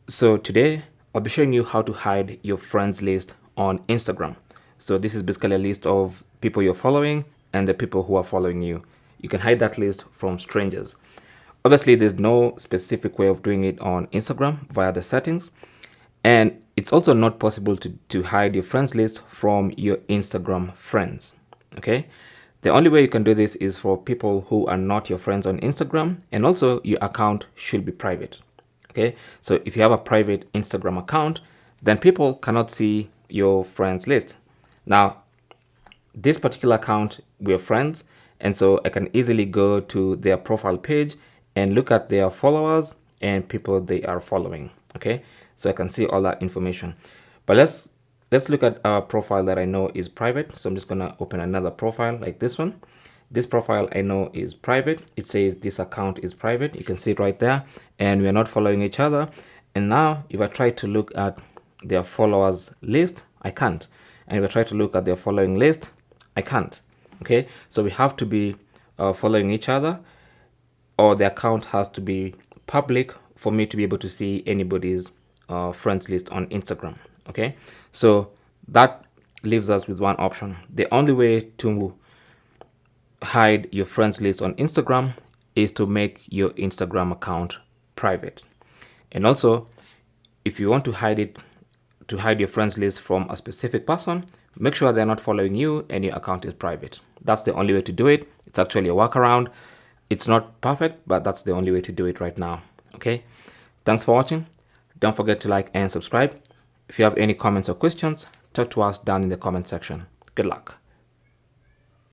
So today I'll be showing you how to hide your friends list on Instagram. So this is basically a list of people you're following and the people who are following you. You can hide that list from strangers. Obviously, there's no specific way of doing it on Instagram via the settings. And it's also not possible to hide your friends list from your Instagram friends. Okay. The only way you can do this is for people who are not your friends on Instagram, and also your account should be private. Okay. So if you have a private Instagram account, then people cannot see your friends list. Now, this particular account, we're friends, and so I can easily go to their profile page and look at their followers and people they are following. Okay, so I can see all that information. But let's look at a profile that I know is private. So I'm just gonna open another profile like this one. This profile I know is private. It says this account is private. You can see it right there, and we are not following each other. And now if I try to look at their followers list, I can't. And if I try to look at their following list, I can't. Okay, so we have to be following each other, or the account has to be public for me to be able to see anybody's friends list on Instagram. Okay, so that leaves us with one option. The only way to hide your friends list on Instagram is to make your Instagram account private. And also, if you want to hide it, to hide your friends list from a specific person, make sure they're not following you and your account is private. That's the only way to do it. It's actually a workaround. It's not perfect, but that's the only way to do it right now. Okay. Thanks for watching. Don't forget to like and subscribe. If you have any comments or questions, talk to us down in the comment section. Good luck.